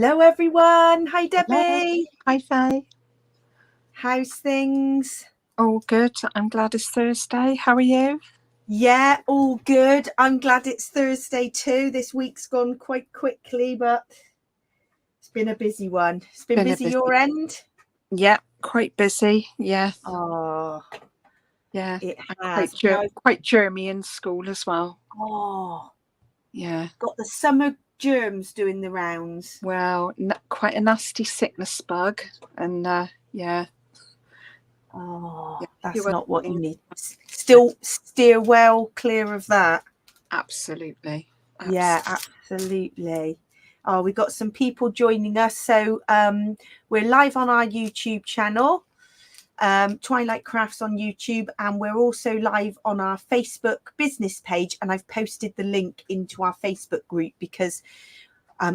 Hello, everyone. Hi, Hello. Debbie. Hi, Faye. How's things? All good. I'm glad it's Thursday. How are you? Yeah, all good. I'm glad it's Thursday too. This week's gone quite quickly, but it's been a busy one. It's been busy your end? Yeah, quite busy. Yeah. Oh, Yeah. it And has. quite germy in school as well. Oh, yeah. Got the summer germs doing the rounds. Well, quite a nasty sickness bug. And yeah. Oh, Yeah, that's not what you need. Still steer well clear of that. Absolutely. Yeah, absolutely. Oh, we got some people joining us. So we're live on our YouTube channel, Twilight Crafts on YouTube, and we're also live on our Facebook business page. And I've posted the link into our Facebook group because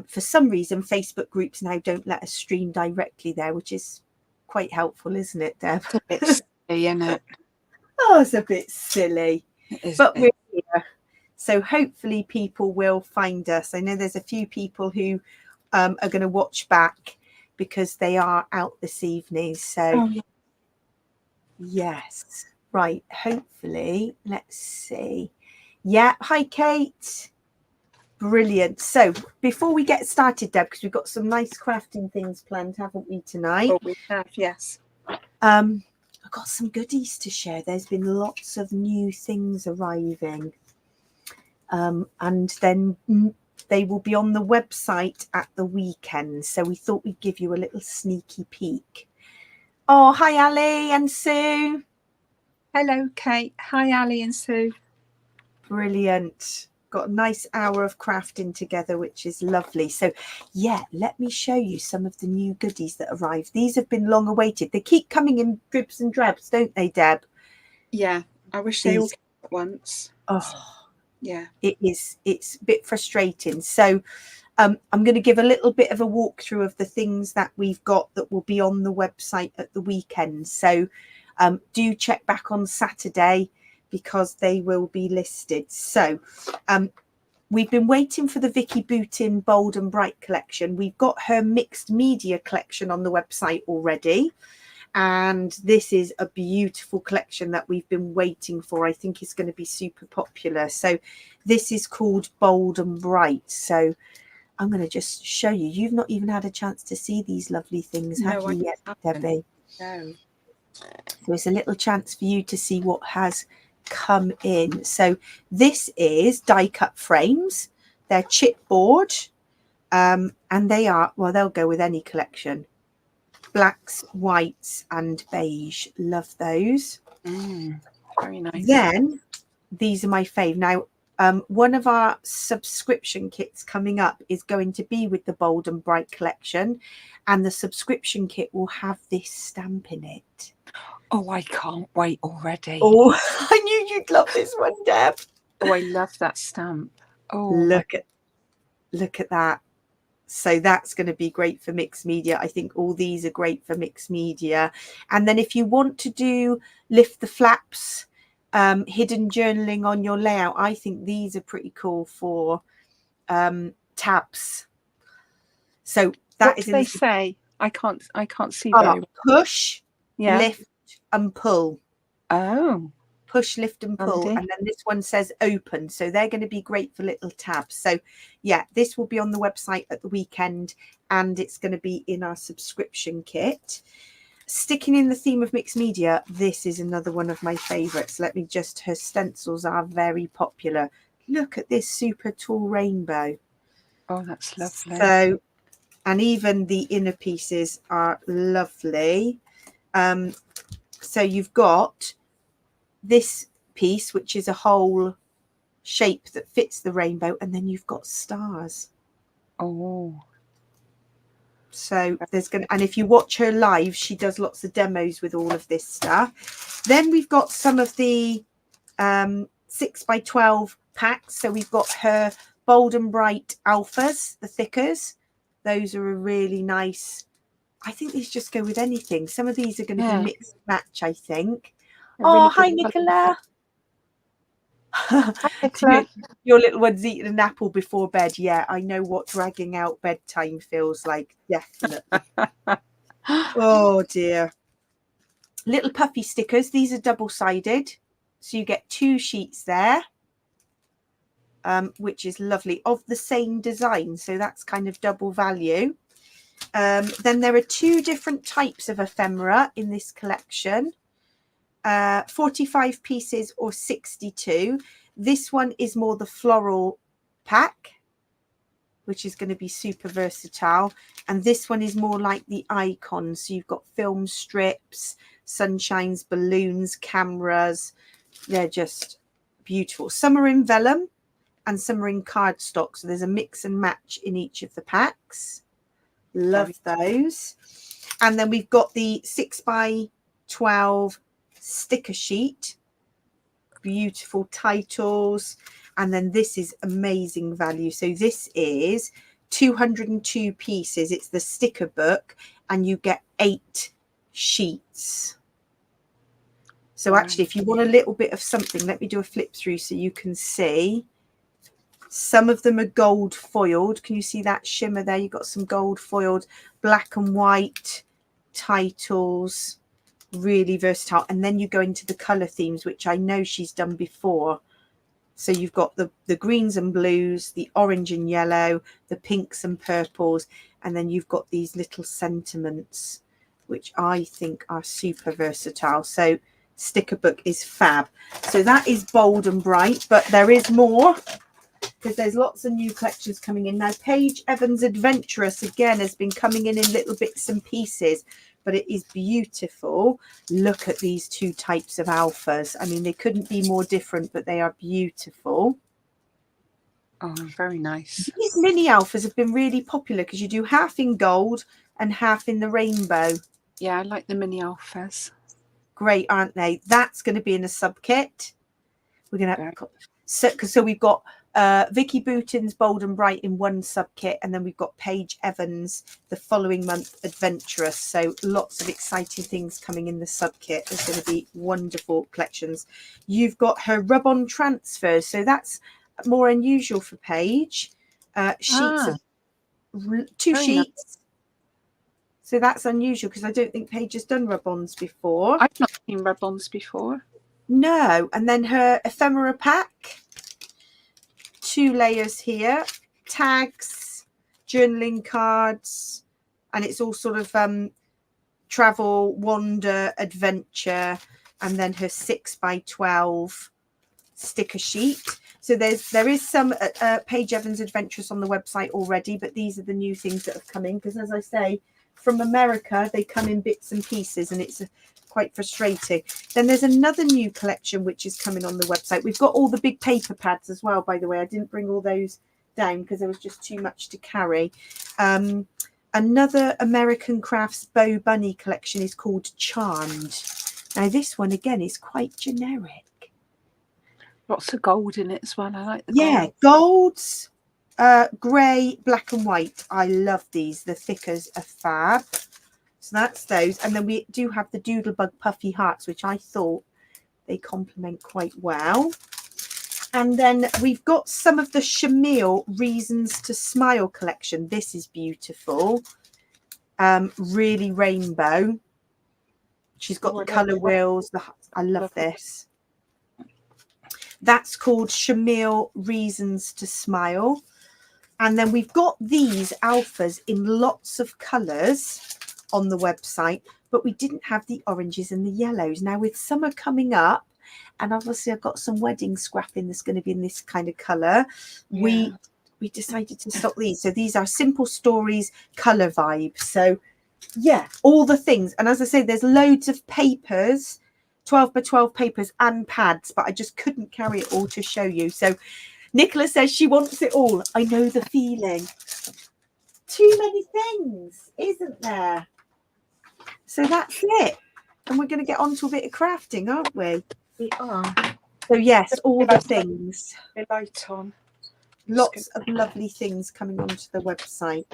for some reason, Facebook groups now don't let us stream directly there, which is quite helpful, isn't it, Deb? It's a bit silly, isn't it? Oh, it's a bit silly. It is, but we're here. So hopefully people will find us. I know there's a few people who are going to watch back because they are out this evening. So yes, right. Hopefully, let's see. Yeah. Hi, Kate. Brilliant. So before we get started, Deb, because we've got some nice crafting things planned, haven't we, tonight? Oh, we have, yes. I've got some goodies to share. There's been lots of new things arriving. And then they will be on the website at the weekend. So we thought we'd give you a little sneaky peek. Oh, hi, Ali and Sue. Hello, Kate. Hi, Ali and Sue. Brilliant. Got a nice hour of crafting together, which is lovely. So yeah, let me show you some of the new goodies that arrived. These have been long awaited. They keep coming in dribs and drabs, don't they, Deb? Yeah, I wish they all came at once. Oh, yeah. It's a bit frustrating. So I'm going to give a little bit of a walkthrough of the things that we've got that will be on the website at the weekend. So do check back on Saturday because they will be listed. So we've been waiting for the Vicky Boutin Bold and Bright collection. We've got her mixed media collection on the website already. And this is a beautiful collection that we've been waiting for. I think it's going to be super popular. So this is called Bold and Bright. So I'm going to just show you. You've not even had a chance to see these lovely things, have you yet, Debbie? No. So it's a little chance for you to see what has come in. So this is die cut frames. They're chipboard, and they are, well, they'll go with any collection. Blacks, whites, and beige. Love those. Very nice. Then these are my fave. Now, one of our subscription kits coming up is going to be with the Bold and Bright collection, and the subscription kit will have this stamp in it. Oh, I can't wait already. Oh, I knew you'd love this one, Deb. Oh, I love that stamp. Oh, look at that. So that's going to be great for mixed media. I think all these are great for mixed media. And then if you want to do lift the flaps, hidden journaling on your layout, I think these are pretty cool for tabs. So that what do they say? I can't see very well. Push, lift and pull. Oh. Push, lift and pull. And then this one says open. So they're going to be great for little tabs. So yeah, this will be on the website at the weekend and it's going to be in our subscription kit. Sticking in the theme of mixed media, this is another one of my favorites. Her stencils are very popular. Look at this super tall rainbow. Oh, that's lovely. So, and even the inner pieces are lovely. So you've got this piece, which is a whole shape that fits the rainbow, and then you've got stars. Oh. So there's and if you watch her live, she does lots of demos with all of this stuff. Then we've got some of the 6x12 packs. So we've got her Bold and Bright alphas, the thickers. Those are a really nice. I think these just go with anything. Some of these are going to be mix and match, I think. Hi, Nicola. Nicola. Your little one's eating an apple before bed. Yeah, I know what dragging out bedtime feels like. Definitely. Oh dear. Little puffy stickers. These are double-sided. So you get 2 sheets there, which is lovely, of the same design. So that's kind of double value. Then there are 2 different types of ephemera in this collection. 45 pieces or 62. This one is more the floral pack, which is going to be super versatile. And this one is more like the icons. So you've got film strips, sunshines, balloons, cameras. They're just beautiful. Some are in vellum and some are in cardstock. So there's a mix and match in each of the packs. Love those. And then we've got the 6x12 sticker sheet. Beautiful titles. And then this is amazing value. So this is 202 pieces. It's the sticker book and you get 8 sheets. So actually, if you want a little bit of something, let me do a flip through so you can see. Some of them are gold foiled. Can you see that shimmer there? You've got some gold foiled, black and white titles. Really versatile. And then you go into the colour themes, which I know she's done before. So you've got the greens and blues, the orange and yellow, the pinks and purples, and then you've got these little sentiments, which I think are super versatile. So sticker book is fab. So that is bold and bright, but there is more because there's lots of new collections coming in. Now, Paige Evans Adventurous, again, has been coming in little bits and pieces, but it is beautiful. Look at these 2 types of alphas. I mean, they couldn't be more different, but they are beautiful. Oh, very nice. These mini alphas have been really popular because you do half in gold and half in the rainbow. Yeah, I like the mini alphas. Great, aren't they? That's going to be in a sub kit. We're going to so we've got Vicky Boutin's Bold and Bright in one sub kit, and then we've got Paige Evans the following month Adventurous. So lots of exciting things coming in the sub kit. There's going to be wonderful collections. You've got her rub-on transfers, so that's more unusual for Paige. Sheets of 2 sheets. Nice. So that's unusual because I don't think Paige has done rub-ons before. I've not seen rub-ons before. No. And then her ephemera pack. 2 layers here. Tags, journaling cards. And it's all sort of travel, wander, adventure. And then her 6x12 sticker sheet. So there is some Paige Evans Adventurous on the website already, but these are the new things that have come in because, as I say, from America, they come in bits and pieces and it's quite frustrating. Then there's another new collection which is coming on the website. We've got all the big paper pads as well, by the way. I didn't bring all those down because there was just too much to carry. Another American Crafts Bow Bunny collection is called Charmed. Now this one again is quite generic. Lots of gold in it as well. I like the gold. Golds. Grey, black and white. I love these. The thickers are fab. So that's those. And then we do have the Doodlebug Puffy Hearts, which I thought they complement quite well. And then we've got some of the Shamil Reasons to Smile collection. This is beautiful. Really rainbow. She's got the colour wheels. I love this. That's called Shamil Reasons to Smile. And then we've got these alphas in lots of colours on the website, but we didn't have the oranges and the yellows. Now with summer coming up, and obviously I've got some wedding scrapping that's going to be in this kind of colour, we decided to stock these. So these are Simple Stories colour vibe. So yeah, all the things. And as I say, there's loads of papers, 12x12 papers and pads, but I just couldn't carry it all to show you. So Nicola says she wants it all. I know the feeling. Too many things, isn't there? So that's it. And we're going to get on to a bit of crafting, aren't we? We are. So yes, all the things. The light on. Lots of lovely things coming onto the website.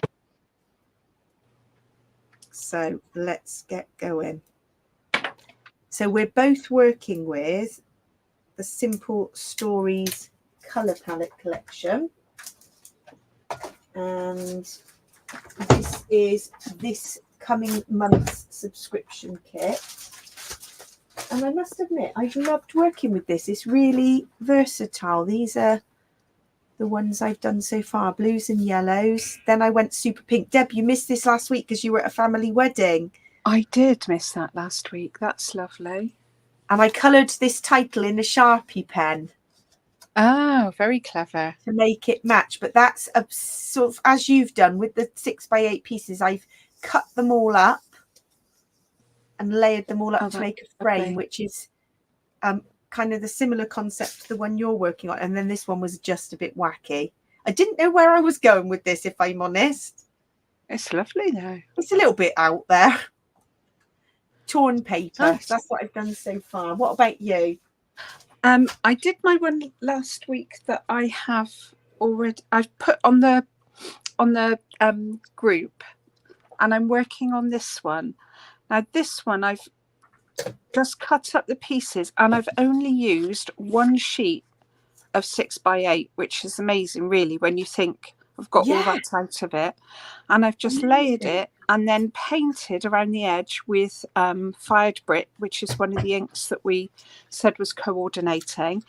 So let's get going. So we're both working with the Simple Stories colour palette collection. And this is this coming month's subscription kit. And I must admit, I've loved working with this. It's really versatile. These are the ones I've done so far, blues and yellows. Then I went super pink. Deb, you missed this last week because you were at a family wedding. I did miss that last week. That's lovely. And I coloured this title in a Sharpie pen. Oh, very clever. To make it match. But that's a sort of, as you've done with the 6x8 pieces, I've cut them all up and layered them all up to make a frame, lovely. Which is kind of the similar concept to the one you're working on. And then this one was just a bit wacky. I didn't know where I was going with this, if I'm honest. It's lovely though. It's a little bit out there. Torn paper. Nice. That's what I've done so far. What about you? I did my one last week that I have already. I've put on the group, and I'm working on this one. Now this one I've just cut up the pieces, and I've only used one sheet of 6x8, which is amazing, really, when you think I've got all that out of it. And I've just layered it and then painted around the edge with fired brick, which is one of the inks that we said was coordinating.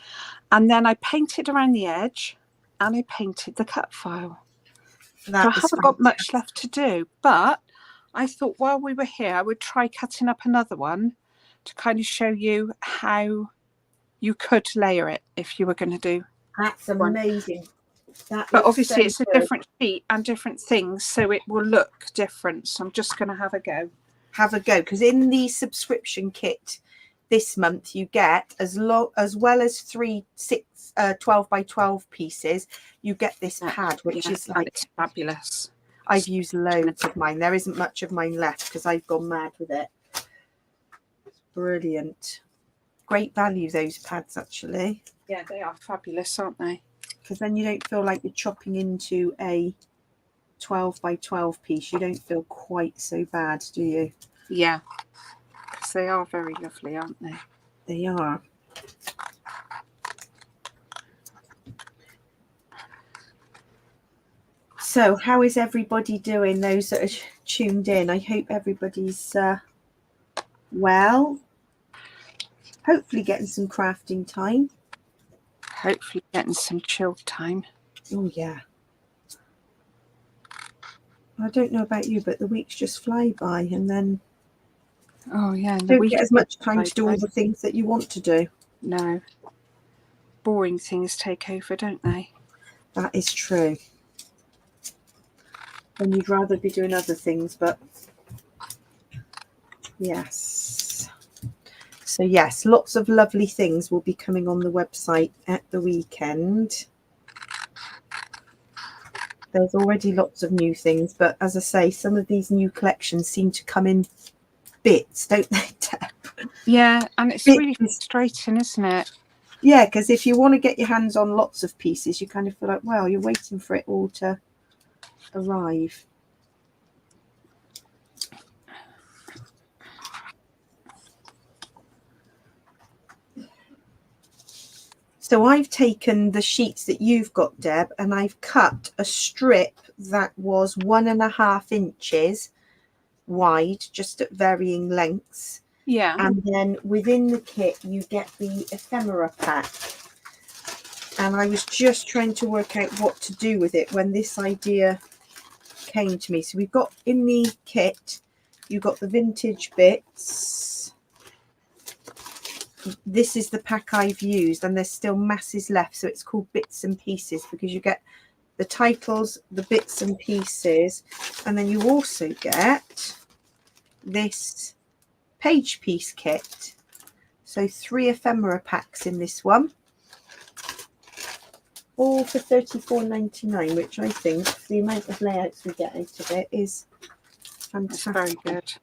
And then I painted around the edge and I painted the cut file. So I haven't got much left to do, but I thought while we were here, I would try cutting up another one to kind of show you how you could layer it if you were going to do. That's amazing. But obviously it's a different sheet and different things, so it will look different. So I'm just going to have a go. Have a go, because in the subscription kit this month you get, as well as 3 12x12 pieces, you get this pad, which is like, it's fabulous. I've used loads of mine. There isn't much of mine left because I've gone mad with it. It's brilliant. Great value, those pads, actually. Yeah, they are fabulous, aren't they? Because then you don't feel like you're chopping into a 12x12 piece. You don't feel quite so bad, do you? Yeah, because they are very lovely, aren't they? They are. So how is everybody doing, those that are tuned in? I hope everybody's well. Hopefully getting some crafting time. Hopefully getting some chill time. Oh, yeah. I don't know about you, but the weeks just fly by, and then you don't get as much time to do all the things that you want to do. No. Boring things take over, don't they? That is true. And you'd rather be doing other things, but yes. So yes, lots of lovely things will be coming on the website at the weekend. There's already lots of new things, but as I say, some of these new collections seem to come in bits, don't they, Deb? Yeah, and it's really frustrating, isn't it? Yeah, because if you want to get your hands on lots of pieces, you kind of feel like, well, you're waiting for it all to arrive. So I've taken the sheets that you've got, Deb, and I've cut a strip that was 1.5 inches wide, just at varying lengths. Yeah. And then within the kit, you get the ephemera pack. And I was just trying to work out what to do with it when this idea came to me. So we've got in the kit, you've got the vintage bits. This is the pack I've used, and there's still masses left, so it's called Bits and Pieces, because you get the titles, the bits and pieces, and then you also get this page piece kit. So 3 ephemera packs in this one, all for $34.99, which I think, for the amount of layouts we get out of it, is fantastic. That's very good.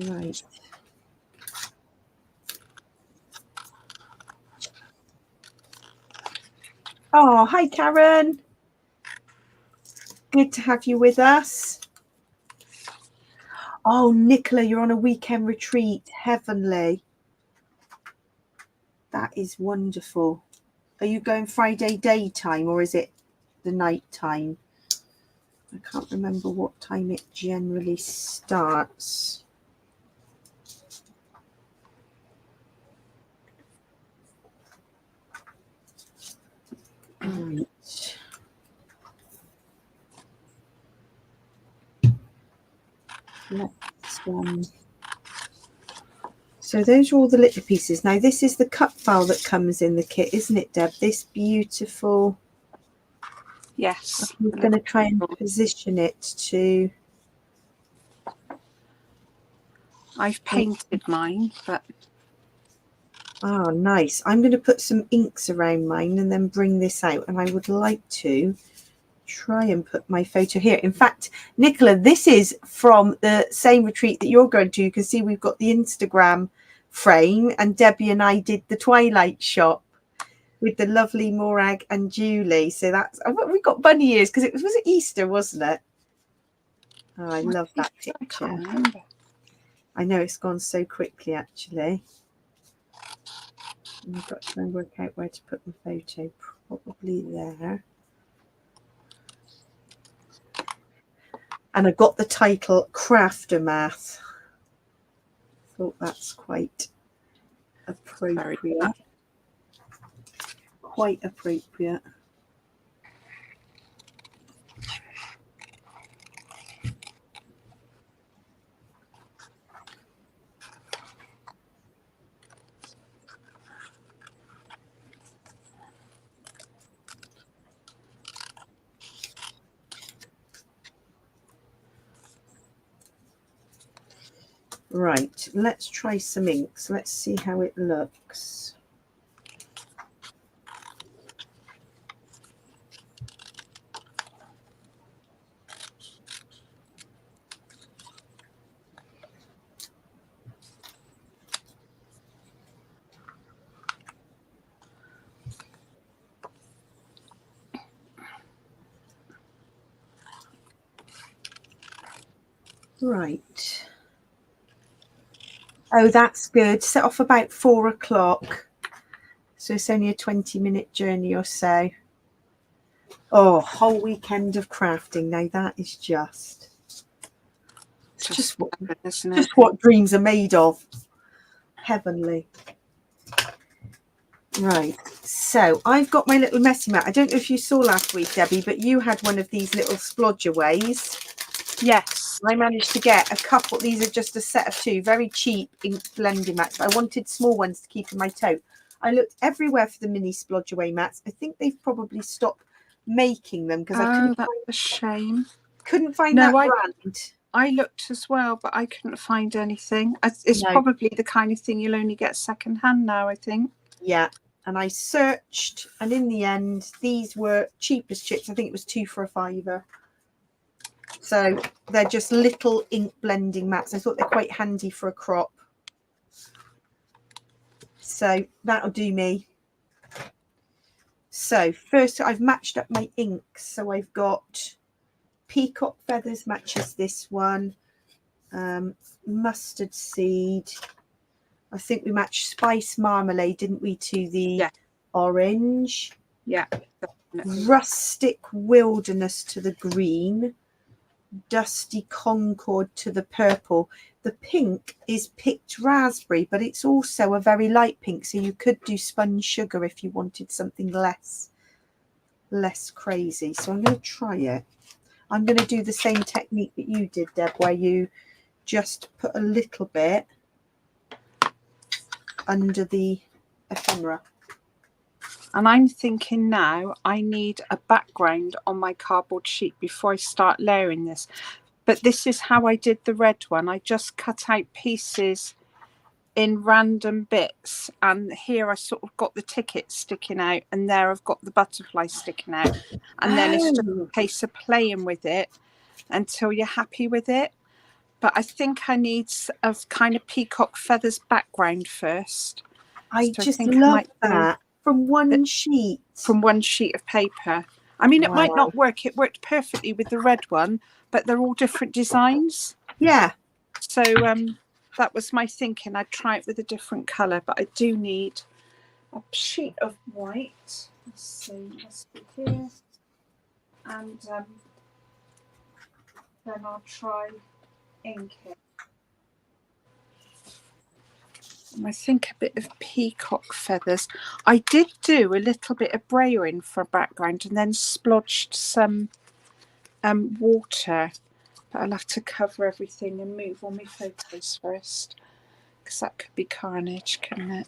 Right. Oh, hi, Karen. Good to have you with us. Oh, Nicola, you're on a weekend retreat. Heavenly. That is wonderful. Are you going Friday daytime or is it the night time? I can't remember what time it generally starts. Right. So those are all the little pieces. Now this is the cut file that comes in the kit, isn't it, Deb? This beautiful. Yes. I'm going to try and position it to. I've painted mine, but. Oh, nice. I'm going to put some inks around mine and then bring this out. And I would like to try and put my photo here. In fact, Nicola, this is from the same retreat that you're going to. You can see we've got the Instagram frame, and Debbie and I did the Twilight shop with the lovely Morag and Julie. So that's, we got bunny ears because it was it Easter, wasn't it? Oh, I love that picture. I can't remember. I know it's gone so quickly, actually. And I've got to try and work out where to put my photo. Probably there. And I got the title Craftermath. Thought that's quite appropriate. Quite appropriate. Right, let's try some inks. Let's see how it looks. Right. Oh, that's good. Set off about 4 o'clock. So it's only a 20-minute journey or so. Oh, whole weekend of crafting. Now that is just what dreams are made of. Heavenly. Right. So I've got my little messy mat. I don't know if you saw last week, Debbie, but you had one of these little splodger-ways. Yes. I managed to get a couple. These are just a set of 2, very cheap ink blending mats. I wanted small ones to keep in my tote. I looked everywhere for the mini splodger-way mats. I think they've probably stopped making them because I couldn't. That's a shame. Couldn't find that brand. I looked as well, but I couldn't find anything. It's probably the kind of thing you'll only get secondhand now, I think. Yeah. And I searched, and in the end, these were cheap as chips. I think it was 2 for $5. So they're just little ink blending mats. I thought they're quite handy for a crop. So that'll do me. So first I've matched up my inks. So I've got Peacock Feathers matches this one. Mustard Seed. I think we matched Spice Marmalade, didn't we, to the orange? Yeah. Rustic Wilderness to the green. Dusty Concord to the purple. The pink is picked raspberry, but it's also a very light pink, so you could do spun sugar if you wanted something less crazy. So I'm going to try it. I'm going to do the same technique that you did, Deb, where you just put a little bit under the ephemera. And I'm thinking now I need a background on my cardboard sheet before I start layering this. But this is how I did the red one. I just cut out pieces in random bits. And here I sort of got the ticket sticking out. And there I've got the butterfly sticking out. And then it's just a case of playing with it until you're happy with it. But I think I need a kind of peacock feathers background first. I just love that. From one sheet. From one sheet of paper. I mean, it might not work. It worked perfectly with the red one, but they're all different designs. Yeah. So that was my thinking. I'd try it with a different colour, but I do need a sheet of white. Let's see, let's be here. And then I'll try inking. I think a bit of peacock feathers. I did do a little bit of braying for background and then splodged some water, but I'll have to cover everything and move all my photos first, because that could be carnage, couldn't it?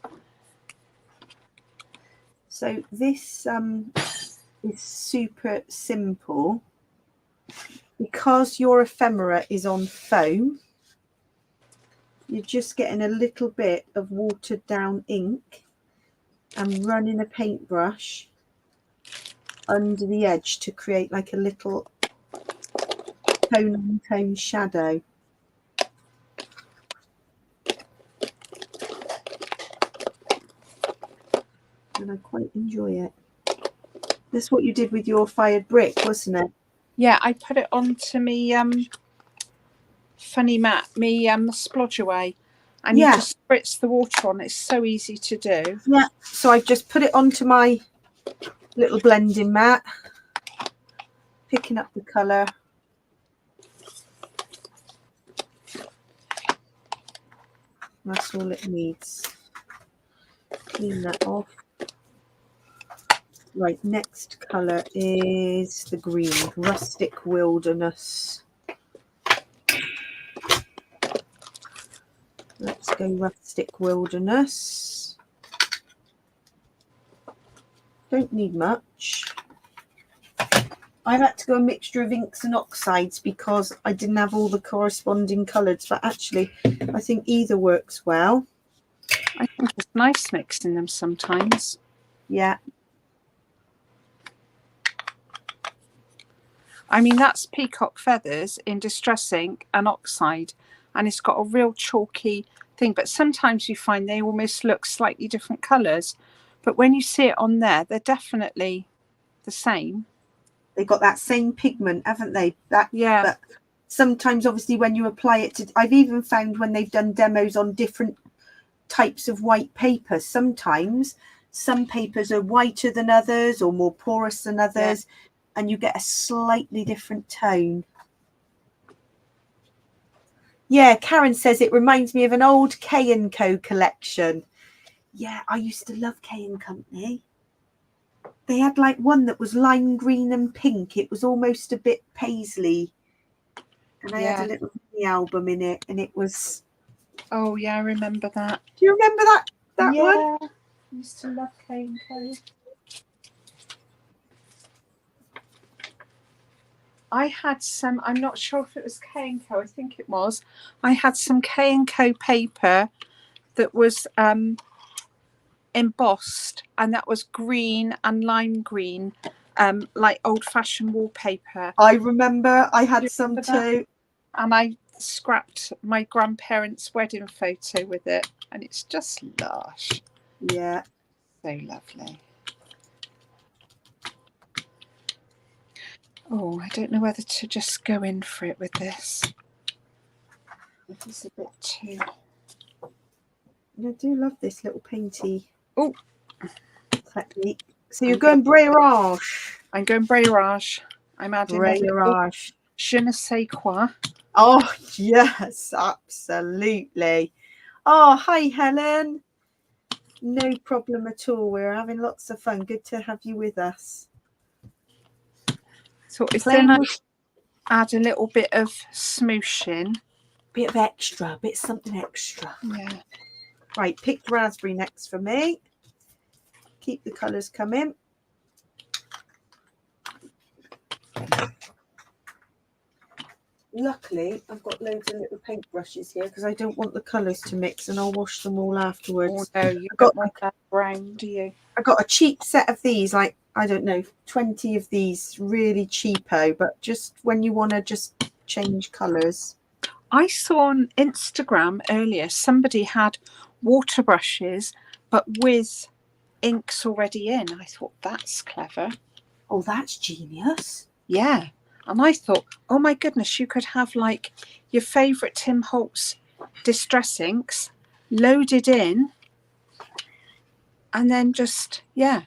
So this is super simple. Because your ephemera is on foam, you're just getting a little bit of watered down ink and running a paintbrush under the edge to create like a little tone on tone shadow. And I quite enjoy it. That's what you did with your fired brick, wasn't it? Yeah, I put it onto me funny mat, me splodge away, and you just spritz the water on. It's so easy to do. Yeah, so I've just put it onto my little blending mat, picking up the colour. That's all it needs. Clean that off. Right, next colour is the green, Rustic Wilderness. Let's go Rustic Wilderness. Don't need much. I've had to go a mixture of inks and oxides because I didn't have all the corresponding colours, but actually I think either works well. I think it's nice mixing them sometimes. Yeah. I mean, that's peacock feathers in distress ink and oxide, and it's got a real chalky thing, but sometimes you find they almost look slightly different colours, but when you see it on there, they're definitely the same. They've got that same pigment, haven't they? Yeah. But sometimes, obviously, when you apply it to... I've even found when they've done demos on different types of white paper, sometimes some papers are whiter than others or more porous than others, and you get a slightly different tone. Yeah, Karen says it reminds me of an old K&Co collection. Yeah, I used to love K & Company. They had like one that was lime green and pink. It was almost a bit paisley. And I had a little mini album in it, and it was... Oh, yeah, I remember that. Do you remember that one? Yeah, I used to love K&Co. I had some, I'm not sure if it was K&Co, I think it was. I had some K&Co paper that was embossed, and that was green and lime green, like old-fashioned wallpaper. I remember I had some too. And I scrapped my grandparents' wedding photo with it, and it's just lush. Yeah. So lovely. Oh, I don't know whether to just go in for it with this. It is a bit too... I do love this little painty technique. So you're going Braillage. I'm going Braillage. I'm adding Braillage. Je ne sais quoi. Oh, yes, absolutely. Oh, hi, Helen. No problem at all. We're having lots of fun. Good to have you with us. So if then I add a little bit of smooshing. Bit of extra, bit something extra. Yeah. Right, picked raspberry next for me. Keep the colours coming. Luckily, I've got loads of little paintbrushes here because I don't want the colours to mix, and I'll wash them all afterwards. Oh, no, you've got like that brown, do you? I got a cheap set of these, like, I don't know, 20 of these, really cheapo, but just when you want to just change colours. I saw on Instagram earlier somebody had water brushes, but with inks already in. I thought, that's clever. Oh, that's genius. Yeah. And I thought, oh my goodness, you could have like your favourite Tim Holtz distress inks loaded in and then just, yeah.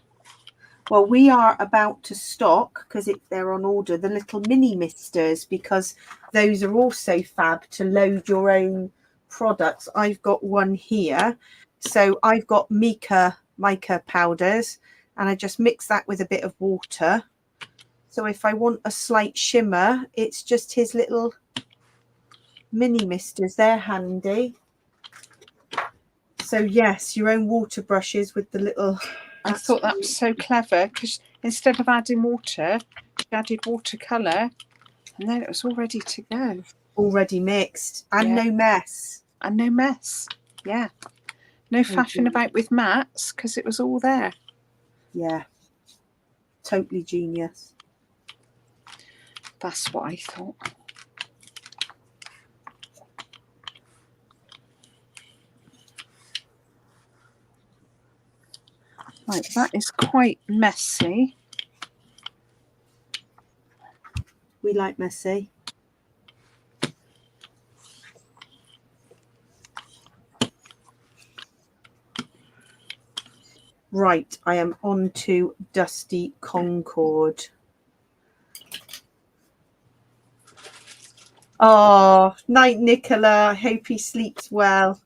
Well, we are about to stock, because they're on order, the little mini misters, because those are also fab to load your own products. I've got one here. So I've got mica powders, and I just mix that with a bit of water. So if I want a slight shimmer, it's just his little mini misters. They're handy. So yes, your own water brushes with the little... I thought that was so clever, because instead of adding water, she added watercolour, and then it was all ready to go. Already mixed, and no mess. And no mess. Yeah. No faffing about with mats, because it was all there. Yeah. Totally genius. That's what I thought. Right, that is quite messy. We like messy. Right, I am on to Dusty Concord. Oh, night, Nicola. I hope he sleeps well.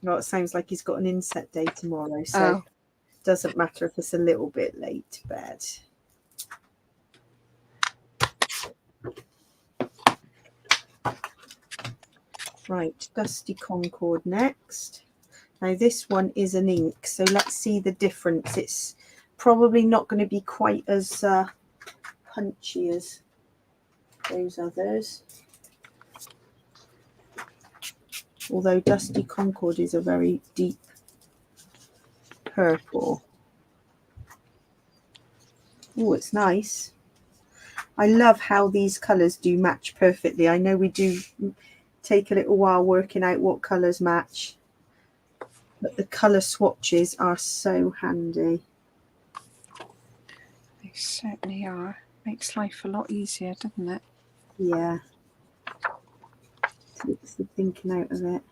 Well, it sounds like he's got an inset day tomorrow, so it doesn't matter if it's a little bit late to bed. Right, Dusty Concord next. Now this one is an ink, so let's see the difference. It's probably not going to be quite as punchy as those others. Although Dusty Concord is a very deep purple. Oh, it's nice. I love how these colours do match perfectly. I know we do take a little while working out what colours match, but the colour swatches are so handy. They certainly are. Makes life a lot easier, doesn't it? Yeah. Takes the thinking out of it.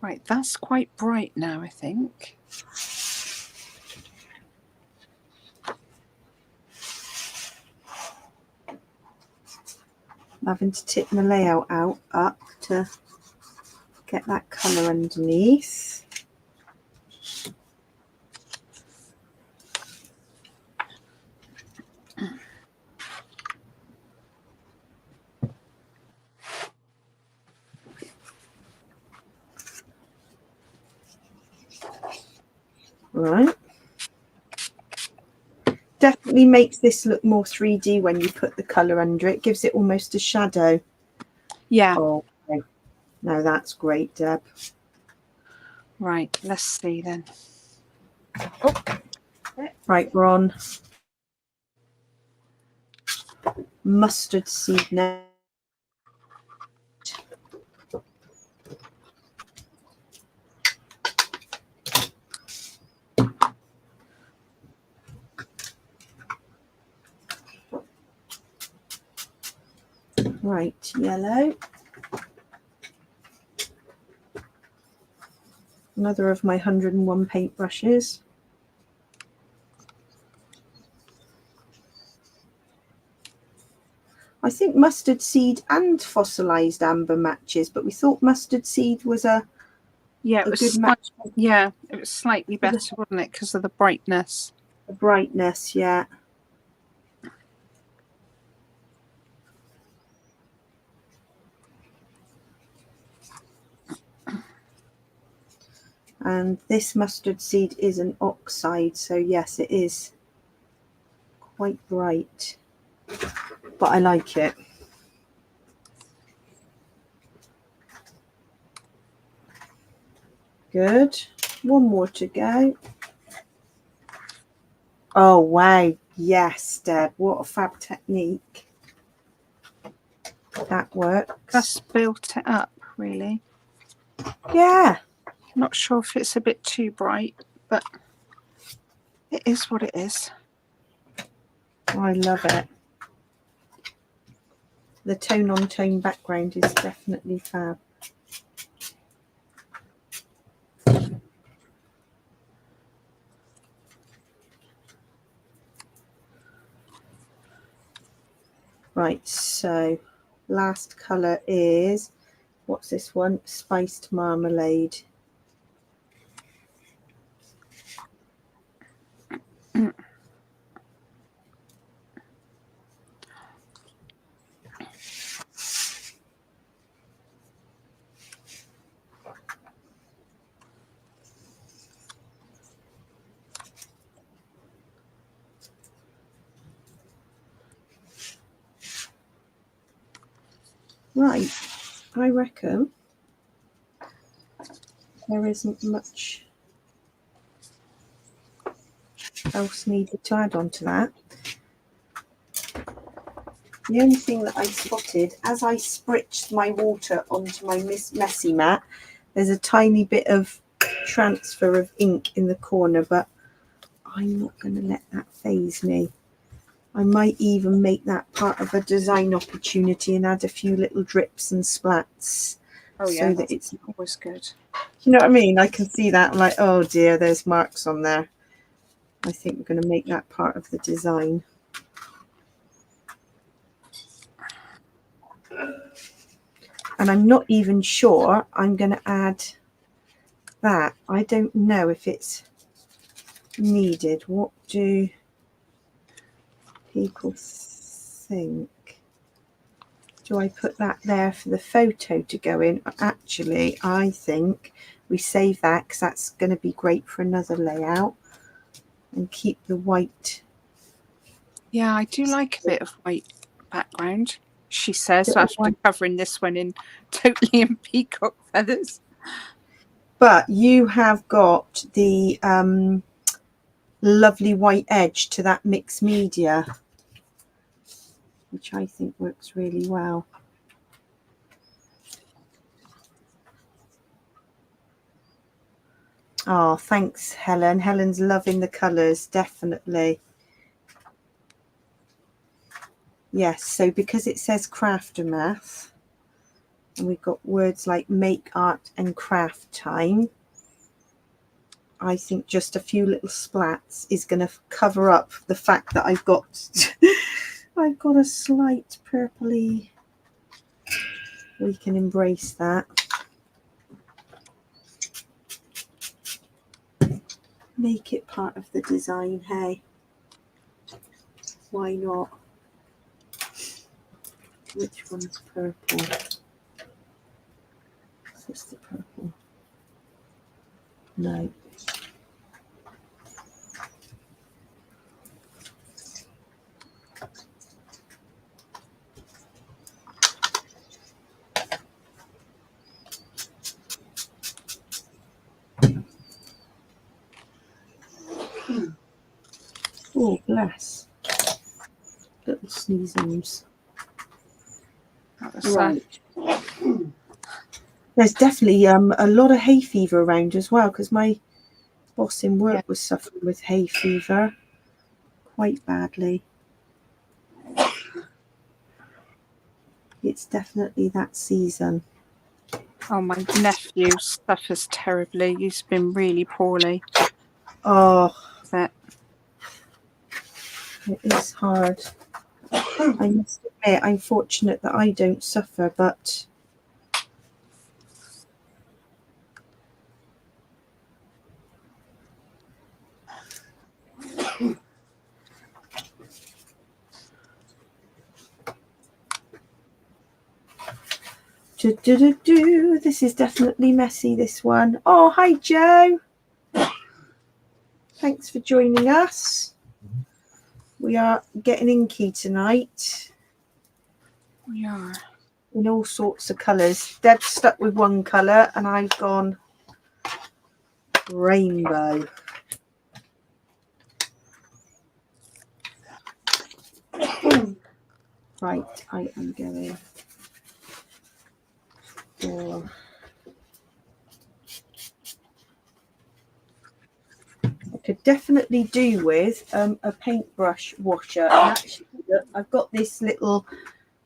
Right, that's quite bright now, I think. I'm having to tip my layout up to get that colour underneath. Right. Definitely makes this look more 3D when you put the colour under it. Gives it almost a shadow. Yeah. Oh, okay. No, that's great, Deb. Right, let's see then. Oh. Right, we're on mustard seed now. Right, yellow. Another of my 101 paintbrushes. I think mustard seed and fossilized amber matches, but we thought mustard seed was a good match. Yeah, it was slightly better, wasn't it, because of the brightness? The brightness, yeah. And this mustard seed is an oxide, so yes, it is quite bright, but I like it. Good. One more to go. Oh, wow. Yes, Deb. What a fab technique. That works. That's built it up, really. Yeah. Not sure if it's a bit too bright, but it is what it is. I love it. The tone on tone background is definitely fab. Right, so last colour is, what's this one? Spiced Marmalade. Right, I reckon there isn't much else needed to add on to that. The only thing that I spotted as I spritzed my water onto my messy mat, there's a tiny bit of transfer of ink in the corner, but I'm not going to let that faze me. I might even make that part of a design opportunity and add a few little drips and splats. Oh yeah, so that it's always good. You know what I mean? I can see that. I'm like, oh dear, there's marks on there. I think we're going to make that part of the design. And I'm not even sure I'm going to add that. I don't know if it's needed. What do people think? Do I put that there for the photo to go in? Actually, I think we save that because that's going to be great for another layout, and keep the white. Yeah, I do like a bit of white background, she says, after covering this one in totally in peacock feathers. But you have got the lovely white edge to that mixed media, which I think works really well. Oh, thanks, Helen. Helen's loving the colours, definitely. Yes, so because it says Craftermath, and we've got words like make art and craft time, I think just a few little splats is going to cover up the fact that I've got I've got a slight purpley. We can embrace that. Make it part of the design, hey? Why not? Which one's purple? Is this the purple? No. Oh, bless. Little sneezings. Right. There's definitely a lot of hay fever around as well, because my boss in work was suffering with hay fever quite badly. It's definitely that season. Oh, my nephew suffers terribly. He's been really poorly. Oh, it is hard. I must admit, I'm fortunate that I don't suffer, but this is definitely messy, this one. Oh, hi, Joe. Thanks for joining us. We are getting inky tonight. We are. In all sorts of colours. Deb's stuck with one colour and I've gone rainbow. Right, I am going for... I could definitely do with a paintbrush washer. And actually, look, I've got this little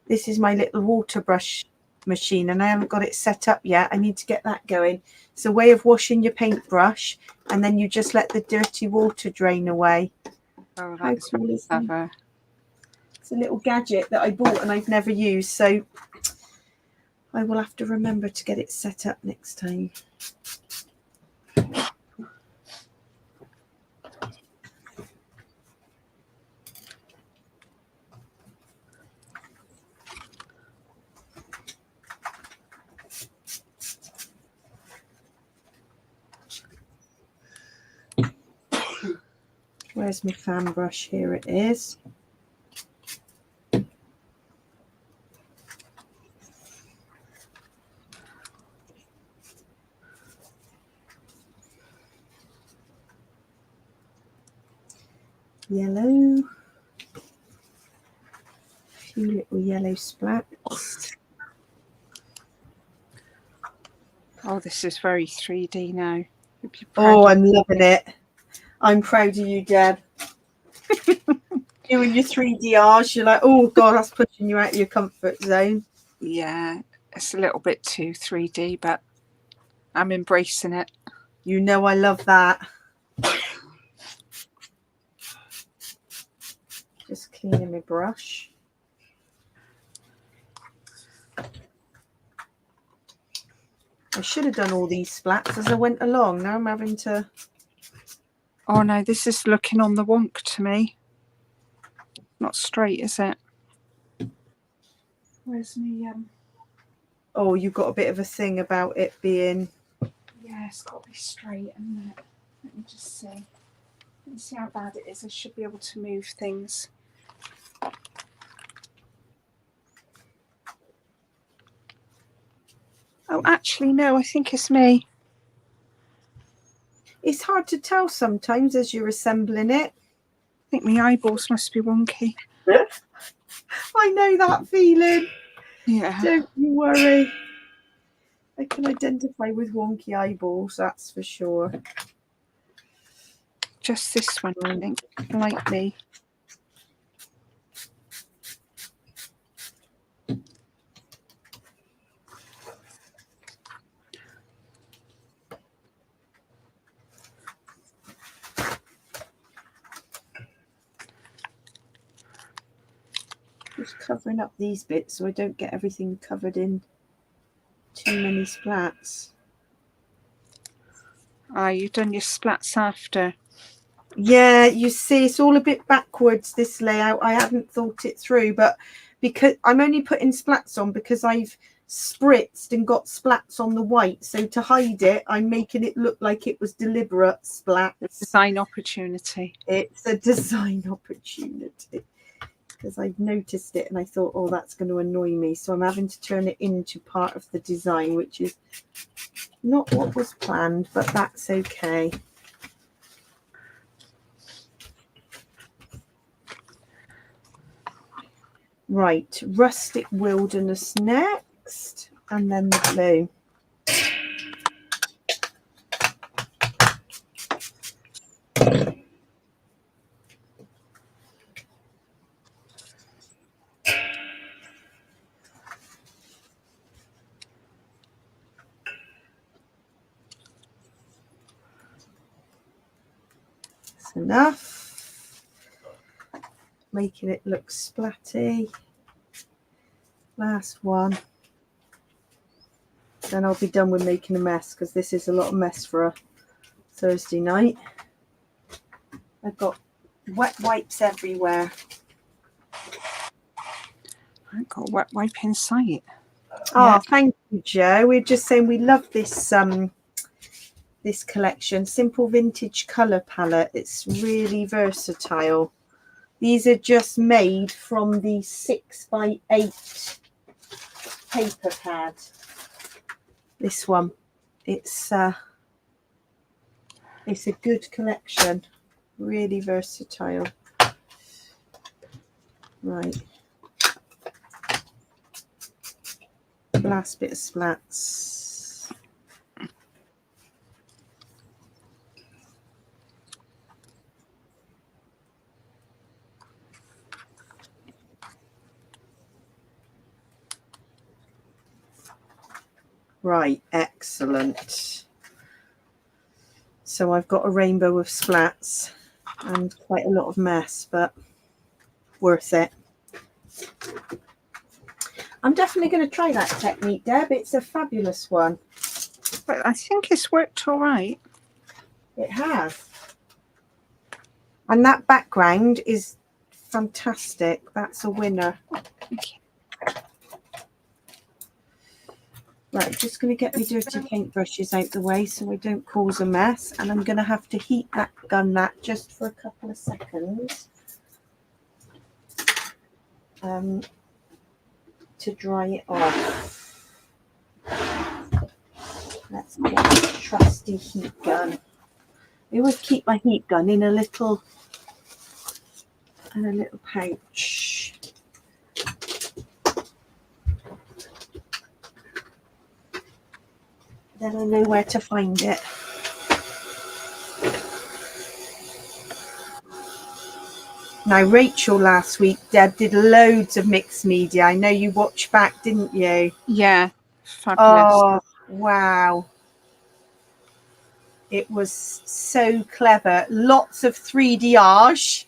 This is my little water brush machine and I haven't got it set up yet. I need to get that going. It's a way of washing your paintbrush and then you just let the dirty water drain away. Oh, How that's cool is that? clever. It's a little gadget that I bought and I've never used, so I will have to remember to get it set up next time. Where's my fan brush? Here it is. Yellow. A few little yellow splats. Oh, this is very 3D now. Oh, I'm loving it. I'm proud of you, Deb. You and your 3DRs, you're like, oh God, that's pushing you out of your comfort zone. Yeah, it's a little bit too 3D, but I'm embracing it. You know I love that. Just cleaning my brush. I should have done all these splats as I went along. Now I'm having to... Oh no, this is looking on the wonk to me. Not straight, is it? Where's me? Oh, you've got a bit of a thing about it being... Yeah, it's got to be straight, isn't it? Let me just see. Let me see how bad it is. I should be able to move things. Oh, actually, no, I think it's me. It's hard to tell sometimes as you're assembling it. I think my eyeballs must be wonky. I know that feeling. Yeah. Don't you worry. I can identify with wonky eyeballs, that's for sure. Just this one, I think, lightly. Just covering up these bits so I don't get everything covered in too many splats. Ah, you've done your splats after. Yeah, you see, it's all a bit backwards, this layout. I hadn't thought it through, but because I'm only putting splats on because I've spritzed and got splats on the white. So to hide it, I'm making it look like it was deliberate splats. Design opportunity. It's a design opportunity. Because I've noticed it and I thought, oh, that's going to annoy me. So I'm having to turn it into part of the design, which is not what was planned, but that's okay. Right, rustic wilderness next, and then the blue. That's enough. Making it look splatty. Last one. Then I'll be done with making a mess because this is a lot of mess for a Thursday night. I've got wet wipes everywhere. I've got a wet wipe in sight. Oh, Yeah. thank you, Joe. We're just saying we love this this collection. Simple vintage colour palette. It's really versatile. These are just made from the 6x8 paper pad. This one. It's a good collection. Really versatile. Right. Last bit of splats. Right, excellent. So I've got a rainbow of splats and quite a lot of mess, but worth it. I'm definitely going to try that technique, Deb. It's a fabulous one. But I think it's worked all right. It has. And that background is fantastic. That's a winner. Okay. Right, I'm just going to get my dirty paintbrushes out the way so I don't cause a mess. And I'm going to have to heat that gun just for a couple of seconds to dry it off. Let's get a trusty heat gun. I always keep my heat gun in a little pouch. Then I know where to find it. Now, Rachel last week, Deb, did loads of mixed media. I know you watched back, didn't you? Yeah, fabulous. Oh, wow. It was so clever. Lots of 3D-age.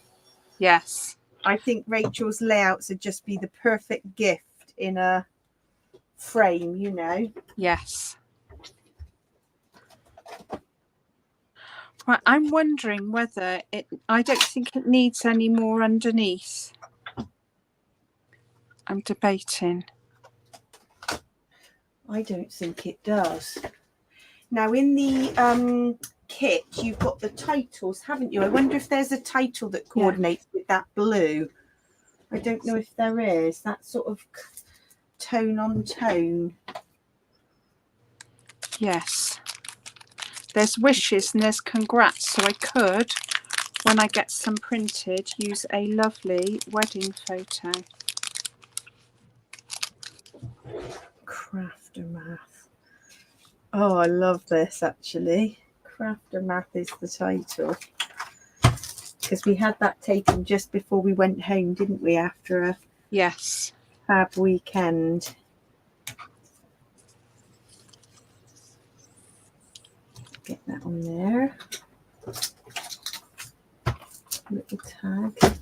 Yes. I think Rachel's layouts would just be the perfect gift in a frame, you know. Yes. Right, I'm wondering whether I don't think it needs any more underneath. I'm debating. I don't think it does. Now, in the kit, you've got the titles, haven't you? I wonder if there's a title that coordinates with that blue. I don't know if there is. That sort of tone on tone. Yes. There's wishes and there's congrats. So I could, when I get some printed, use a lovely wedding photo. Craftermath. Oh, I love this actually. Craftermath is the title. Because we had that taken just before we went home, didn't we? After a fab weekend. Get that on there. Little tag.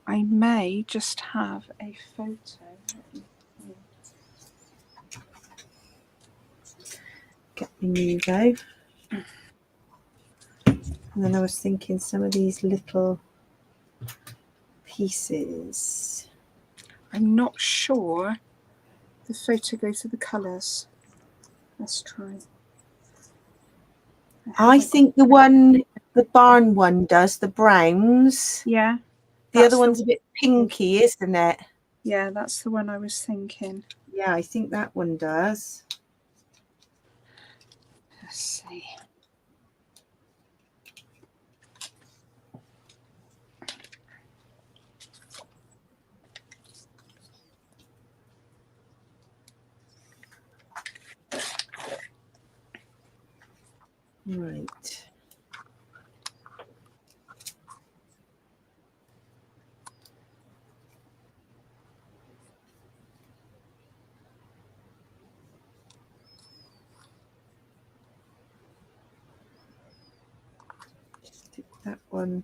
I may just have a photo. Get the Nuvo. And then I was thinking some of these little pieces. I'm not sure the photo goes with the colours. Let's try. I think the barn one does, the browns. Yeah. The other one's a bit pinky, isn't it? Yeah, that's the one I was thinking. Yeah, I think that one does. Let's see. Right. Stick that one.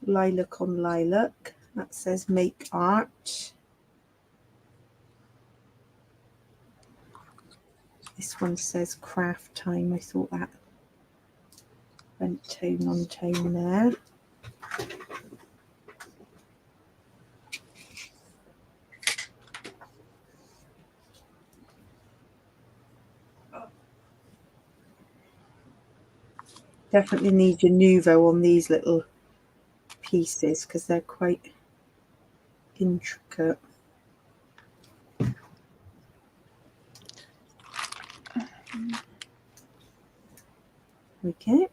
Lilac on lilac. That says make art. This one says craft time. I thought that went tone on tone there. Definitely need your Nuvo on these little pieces because they're quite intricate. Okay.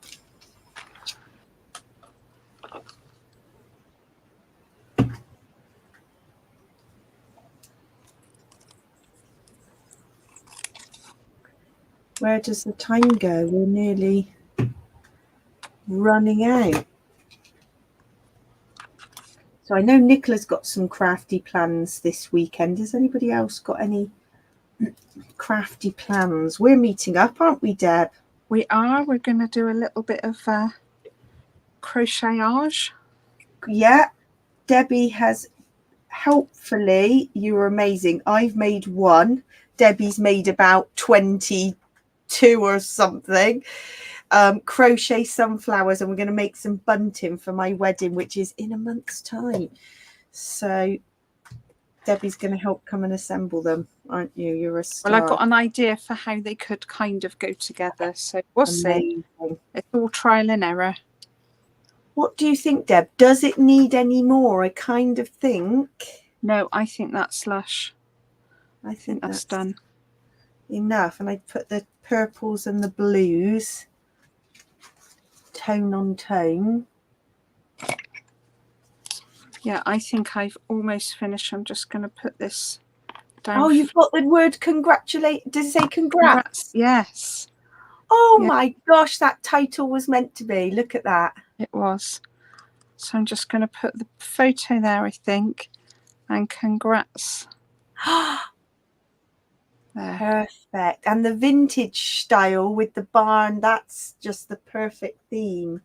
Where does the time go? We're nearly running out. So I know Nicola's got some crafty plans this weekend. Has anybody else got any Crafty plans. We're meeting up, aren't we, Deb? We are. We're going to do a little bit of crochetage. Yeah. Debbie has helpfully, you were amazing. I've made one. Debbie's made about 22 or something. Crochet sunflowers, and we're going to make some bunting for my wedding, which is in a month's time. So Debbie's going to help come and assemble them, aren't you? You're a star. Well, I've got an idea for how they could kind of go together, so we'll see. It's all trial and error. What do you think, Deb? Does it need any more? I kind of think. No, I think that's lush. I think that's done. Enough. And I put the purples and the blues tone on tone. Yeah, I think I've almost finished. I'm just going to put this down. Oh, you've got the word congratulate. Does it say congrats? Yes. Oh my gosh, that title was meant to be. Look at that. It was. So I'm just going to put the photo there, I think, and congrats. There. Perfect. And the vintage style with the barn, that's just the perfect theme.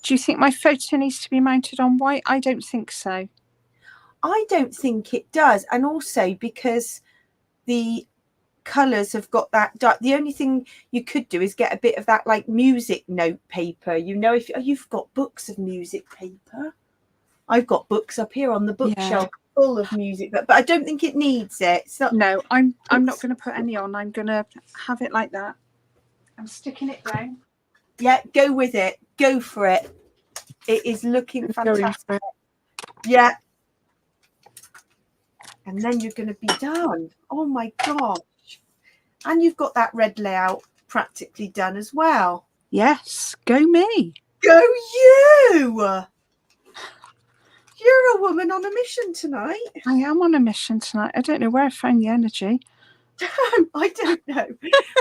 Do you think my photo needs to be mounted on white? I don't think so. I don't think it does. And also because the colours have got that dark, the only thing you could do is get a bit of that like music note paper. You know, if you've got books of music paper. I've got books up here on the bookshelf full of music, but I don't think it needs it. It's not, no, I'm not going to put any on. I'm going to have it like that. I'm sticking it down. Yeah, go with it. Go for it. It is looking fantastic. Yeah. And then you're going to be done. Oh my gosh. And you've got that red layout practically done as well. Yes, go me. Go you. You're a woman on a mission tonight. I am on a mission tonight. I don't know where I found the energy. I don't know.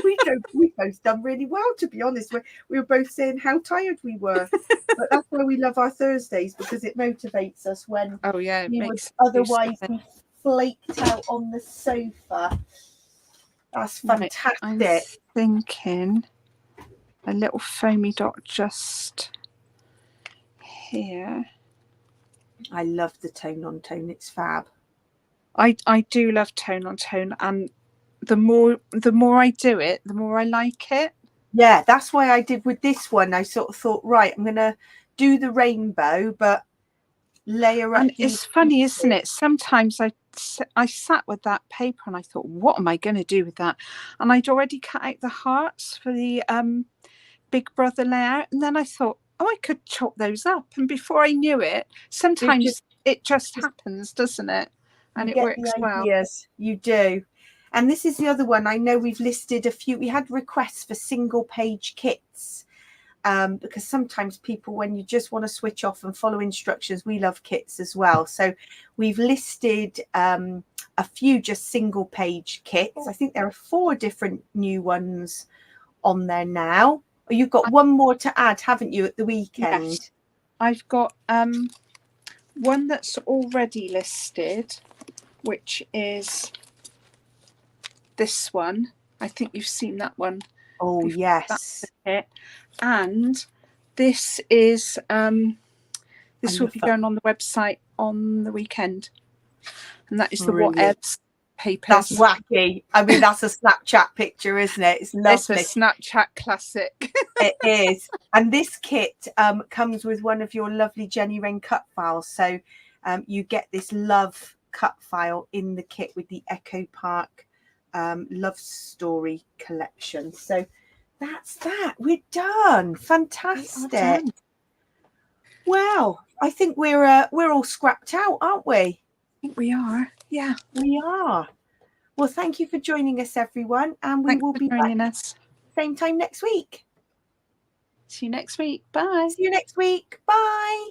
We both done really well, to be honest. We were both saying how tired we were. But that's why we love our Thursdays, because it motivates us when we would otherwise be flaked out on the sofa. That's fantastic. I'm thinking a little foamy dot just here. I love the tone on tone. It's fab. I do love tone on tone, and the more I do it, the more I like it. Yeah, that's why I did with this one. I sort of thought, right, I'm gonna do the rainbow, but layer up. And it's funny, isn't it? Sometimes I sat with that paper and I thought, what am I going to do with that? And I'd already cut out the hearts for the Big Brother layout, and then I thought, oh, I could chop those up. And before I knew it, sometimes it just happens, doesn't it? And it works well. Yes, you do. And this is the other one. I know we've listed a few. We had requests for single page kits. Because sometimes people, when you just want to switch off and follow instructions, we love kits as well. So we've listed a few just single page kits. I think there are 4 different new ones on there now. You've got one more to add, haven't you, at the weekend? Yes. I've got one that's already listed, which is this one. I think you've seen that one. Oh, yes. And this is this will be going on the website on the weekend, and that is the whatevs papers. That's wacky. I mean, that's a Snapchat picture, isn't it? It's lovely. It's a Snapchat classic. It is. And this kit comes with one of your lovely Jenny Wren cut files. So you get this love cut file in the kit with the Echo Park love story collection. So that's that. We're done. Fantastic. Done. Well, I think we're all scrapped out, aren't we? I think we are. Yeah, we are. Well, thank you for joining us, everyone, and we will be back same time next week. See you next week. Bye. See you next week. Bye.